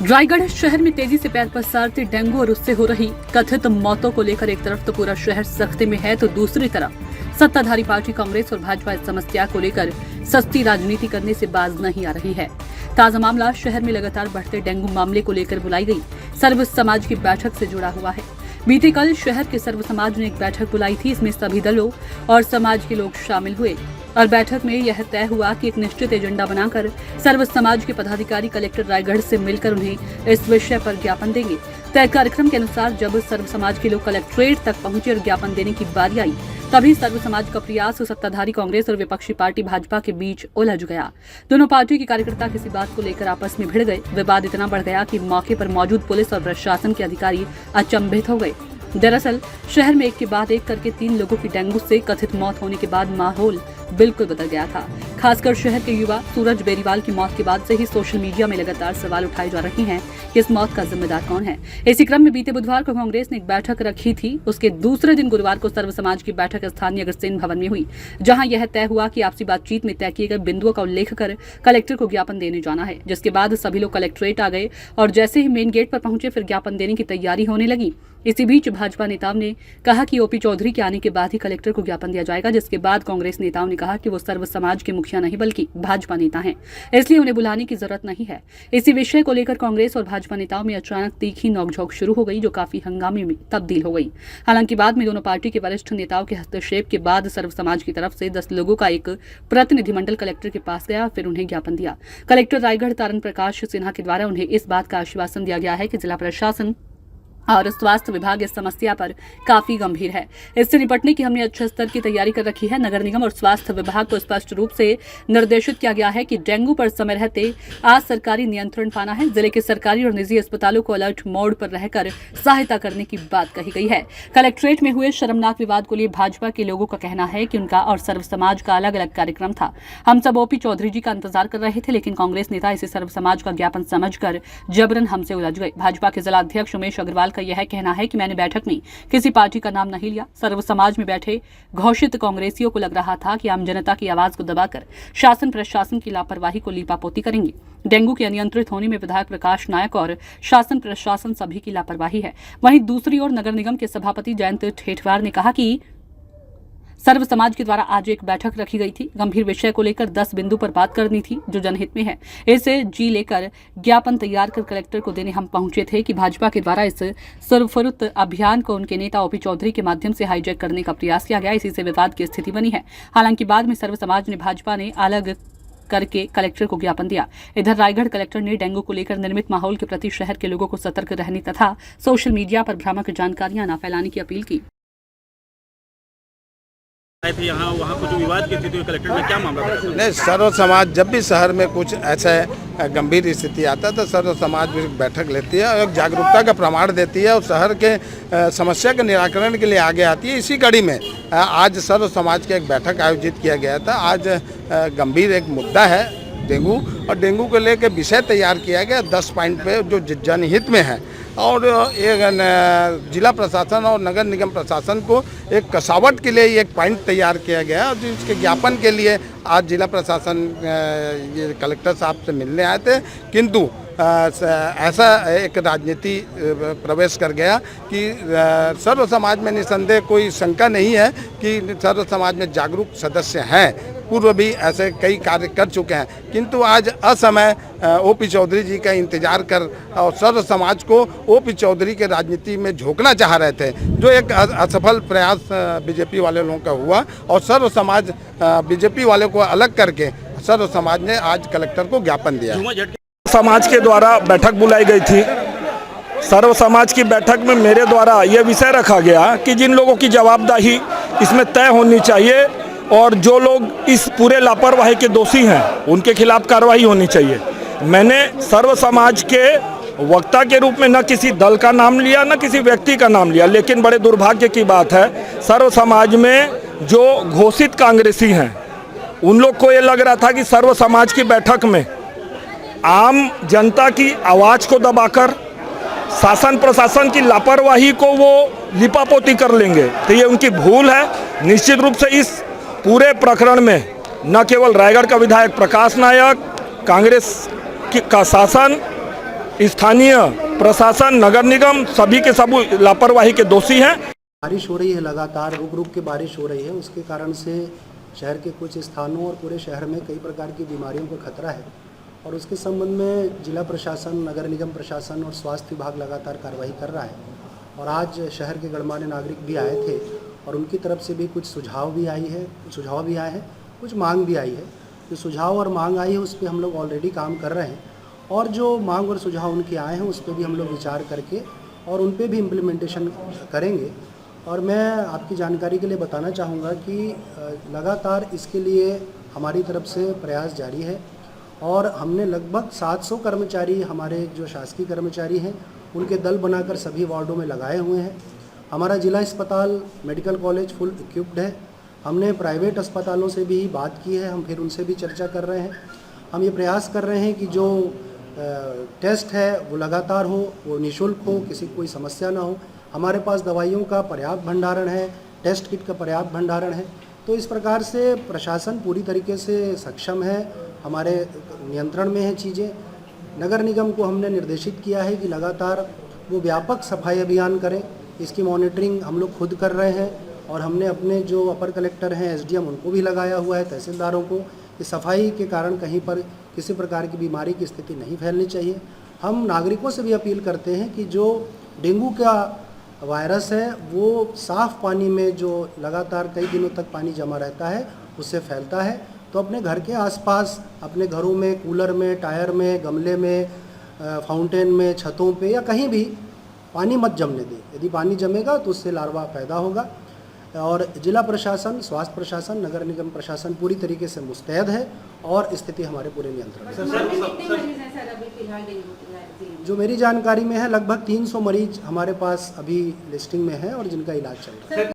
रायगढ़ शहर में तेजी से पैर पसारते डेंगू और उससे हो रही कथित मौतों को लेकर एक तरफ तो पूरा शहर सख्ती में है, तो दूसरी तरफ सत्ताधारी पार्टी कांग्रेस और भाजपा इस समस्या को लेकर सस्ती राजनीति करने से बाज नहीं आ रही है। ताजा मामला शहर में लगातार बढ़ते डेंगू मामले को लेकर बुलाई गई सर्व समाज की बैठक से जुड़ा हुआ है। बीते कल शहर के सर्व समाज ने एक बैठक बुलाई थी। इसमें सभी दलों और समाज के लोग शामिल हुए और बैठक में यह तय हुआ कि एक निश्चित एजेंडा बनाकर सर्व समाज के पदाधिकारी कलेक्टर रायगढ़ से मिलकर उन्हें इस विषय पर ज्ञापन देंगे। तय कार्यक्रम के अनुसार जब सर्व समाज के लोग कलेक्ट्रेट तक पहुंचे और ज्ञापन देने की बारी आई, तभी सर्व समाज का प्रयास सत्ताधारी कांग्रेस और विपक्षी पार्टी भाजपा के बीच उलझ गया। दोनों पार्टी के कार्यकर्ता किसी बात को लेकर आपस में भिड़ गए। विवाद इतना बढ़ गया कि मौके पर मौजूद पुलिस और प्रशासन के अधिकारी अचंभित हो गए। दरअसल शहर में एक के बाद एक करके 3 लोगों की डेंगू से कथित मौत होने के बाद माहौल बिल्कुल बदल गया था। खासकर शहर के युवा सूरज बेरीवाल की मौत के बाद से ही सोशल मीडिया में लगातार सवाल उठाए जा रहे हैं कि इस मौत का जिम्मेदार कौन है। इसी क्रम में बीते बुधवार को कांग्रेस ने एक बैठक रखी थी। उसके दूसरे दिन गुरुवार को सर्व समाज की बैठक स्थानीय अग्रसेन भवन में हुई, जहां यह तय हुआ कि आपसी बातचीत में तय किए गए बिंदुओं का उल्लेख कर कलेक्टर को ज्ञापन देने जाना है। जिसके बाद सभी लोग कलेक्ट्रेट आ गए और जैसे ही मेन गेट पर पहुंचे फिर ज्ञापन देने की तैयारी होने लगी। इसी बीच भाजपा नेताओं ने कहा कि ओपी चौधरी के आने के बाद ही कलेक्टर को ज्ञापन दिया जाएगा, जिसके बाद कांग्रेस नेताओं ने कहा कि वो सर्व समाज के मुखिया नहीं बल्कि भाजपा नेता हैं, इसलिए उन्हें बुलाने की जरूरत नहीं है। इसी विषय को लेकर कांग्रेस और भाजपा नेताओं में अचानक तीखी नोकझोंक शुरू हो गई, जो काफी हंगामे में तब्दील हो गई। हालांकि बाद में दोनों पार्टी के वरिष्ठ नेताओं के हस्तक्षेप के बाद सर्व समाज की तरफ से 10 लोगों का एक प्रतिनिधिमंडल कलेक्टर के पास गया, फिर उन्हें ज्ञापन दिया। कलेक्टर रायगढ़ तारण प्रकाश सिन्हा के द्वारा उन्हें इस बात का आश्वासन दिया गया है कि जिला प्रशासन और स्वास्थ्य विभाग इस समस्या पर काफी गंभीर है। इससे निपटने की हमने अच्छे स्तर की तैयारी कर रखी है। नगर निगम और स्वास्थ्य विभाग को स्पष्ट रूप से निर्देशित किया गया है कि डेंगू पर समय रहते आज सरकारी नियंत्रण पाना है। जिले के सरकारी और निजी अस्पतालों को अलर्ट मोड पर रहकर सहायता करने की बात कही गई है। कलेक्ट्रेट में हुए शर्मनाक विवाद को लिए भाजपा के लोगों का कहना है कि उनका और सर्व समाज का अलग अलग कार्यक्रम था। हम सब ओपी चौधरी जी का इंतजार कर रहे थे, लेकिन कांग्रेस नेता इसे सर्व समाज का ज्ञापन समझकर जबरन हमसे उलझ गए। भाजपा के जिला अध्यक्ष उमेश अग्रवाल का यह कहना है कि मैंने बैठक में किसी पार्टी का नाम नहीं लिया। सर्व समाज में बैठे घोषित कांग्रेसियों को लग रहा था कि आम जनता की आवाज को दबाकर शासन प्रशासन की लापरवाही को लीपापोती करेंगे। डेंगू के अनियंत्रित होने में विधायक प्रकाश नायक और शासन प्रशासन सभी की लापरवाही है। वहीं दूसरी ओर नगर निगम के सभापति जयंत ठेठवार ने कहा कि सर्व समाज के द्वारा आज एक बैठक रखी गई थी। गंभीर विषय को लेकर 10 बिंदु पर बात करनी थी जो जनहित में है। इसे जी लेकर ज्ञापन तैयार कर कलेक्टर को देने हम पहुंचे थे कि भाजपा के द्वारा इस सर्वफुरुत अभियान को उनके नेता ओपी चौधरी के माध्यम से हाईजैक करने का प्रयास किया गया। इसी से विवाद की स्थिति बनी है। हालांकि बाद में सर्व समाज ने भाजपा ने अलग करके कलेक्टर को ज्ञापन दिया। इधर रायगढ़ कलेक्टर ने डेंगू को लेकर निर्मित माहौल के प्रति शहर के लोगों को सतर्क रहने तथा सोशल मीडिया पर भ्रामक जानकारियां न फैलाने की अपील की। थे यहाँ वहाँ कुछ विवाद की स्थिति कलेक्टर में क्या मामला था? नहीं, सर्व समाज जब भी शहर में कुछ ऐसा गंभीर स्थिति आता है तो सर्व समाज भी बैठक लेती है और एक जागरूकता का प्रमाण देती है और शहर के समस्या के निराकरण के लिए आगे आती है। इसी कड़ी में आज सर्व समाज की एक बैठक आयोजित किया गया था। आज गंभीर एक मुद्दा है डेंगू, और डेंगू को लेकर विषय तैयार किया गया 10 पॉइंट पे जो जनहित में है, और एक जिला प्रशासन और नगर निगम प्रशासन को एक कसावट के लिए एक पॉइंट तैयार किया गया और जिसके ज्ञापन के लिए आज जिला प्रशासन ये कलेक्टर साहब से मिलने आए थे। किंतु ऐसा एक राजनीति प्रवेश कर गया कि सर्व समाज में निसंदेह कोई शंका नहीं है कि सर्व समाज में जागरूक सदस्य हैं, पूर्व भी ऐसे कई कार्य कर चुके हैं, किंतु आज असमय ओपी चौधरी जी का इंतजार कर और सर्व समाज को ओपी चौधरी के राजनीति में झोंकना चाह रहे थे, जो एक असफल प्रयास बीजेपी वाले लोगों का हुआ और सर्व समाज बीजेपी वाले को अलग करके सर्व समाज ने आज कलेक्टर को ज्ञापन दिया। समाज के द्वारा बैठक बुलाई गई थी। सर्व समाज की बैठक में मेरे द्वारा यह विषय रखा गया कि जिन लोगों की जवाबदेही इसमें तय होनी चाहिए और जो लोग इस पूरे लापरवाही के दोषी हैं उनके खिलाफ कार्रवाई होनी चाहिए। मैंने सर्व समाज के वक्ता के रूप में न किसी दल का नाम लिया न किसी व्यक्ति का नाम लिया, लेकिन बड़े दुर्भाग्य की बात है सर्व समाज में जो घोषित कांग्रेसी हैं उन लोग को ये लग रहा था कि सर्व समाज की बैठक में आम जनता की आवाज़ को दबाकर शासन प्रशासन की लापरवाही को वो लिपापोती कर लेंगे, तो ये उनकी भूल है। निश्चित रूप से इस पूरे प्रकरण में न केवल रायगढ़ का विधायक प्रकाश नायक, कांग्रेस का शासन स्थानीय प्रशासन, नगर निगम सभी के सब लापरवाही के दोषी हैं। बारिश हो रही है, लगातार रुक रुक के बारिश हो रही है, उसके कारण से शहर के कुछ स्थानों और पूरे शहर में कई प्रकार की बीमारियों का खतरा है और उसके संबंध में जिला प्रशासन, नगर निगम प्रशासन और स्वास्थ्य विभाग लगातार कार्रवाई कर रहा है। और आज शहर के गणमान्य नागरिक भी आए थे और उनकी तरफ से भी कुछ सुझाव भी आए हैं, कुछ मांग भी आई है। जो सुझाव और मांग आई है उस पर हम लोग ऑलरेडी काम कर रहे हैं और जो मांग और सुझाव उनके आए हैं उस पर भी हम लोग विचार करके और उन पर भी इम्प्लीमेंटेशन करेंगे। और मैं आपकी जानकारी के लिए बताना चाहूँगा कि लगातार इसके लिए हमारी तरफ से प्रयास जारी है और हमने लगभग 700 कर्मचारी, हमारे जो शासकीय कर्मचारी हैं, उनके दल बनाकर सभी वार्डों में लगाए हुए हैं। हमारा जिला अस्पताल, मेडिकल कॉलेज फुल इक्विप्ड है। हमने प्राइवेट अस्पतालों से भी बात की है, हम फिर उनसे भी चर्चा कर रहे हैं। हम ये प्रयास कर रहे हैं कि जो टेस्ट है वो लगातार हो, वो निःशुल्क हो, किसी को कोई समस्या ना हो। हमारे पास दवाइयों का पर्याप्त भंडारण है, टेस्ट किट का पर्याप्त भंडारण है। तो इस प्रकार से प्रशासन पूरी तरीके से सक्षम है, हमारे नियंत्रण में है चीज़ें। नगर निगम को हमने निर्देशित किया है कि लगातार वो व्यापक सफाई अभियान करें। इसकी मॉनिटरिंग हम लोग खुद कर रहे हैं और हमने अपने जो अपर कलेक्टर हैं, एसडीएम, उनको भी लगाया हुआ है, तहसीलदारों को, कि सफाई के कारण कहीं पर किसी प्रकार की बीमारी की स्थिति नहीं फैलनी चाहिए। हम नागरिकों से भी अपील करते हैं कि जो डेंगू का वायरस है वो साफ़ पानी में जो लगातार कई दिनों तक पानी जमा रहता है उससे फैलता है। तो अपने घर के आसपास, अपने घरों में, कूलर में, टायर में, गमले में, फाउंटेन में, छतों पे या कहीं भी पानी मत जमने दें। यदि पानी जमेगा तो उससे लार्वा पैदा होगा। और जिला प्रशासन, स्वास्थ्य प्रशासन, नगर निगम प्रशासन पूरी तरीके से मुस्तैद है और स्थिति हमारे पूरे नियंत्रण में। जो मेरी जानकारी में है लगभग 300 मरीज हमारे पास अभी लिस्टिंग में है और जिनका इलाज चल रहा है।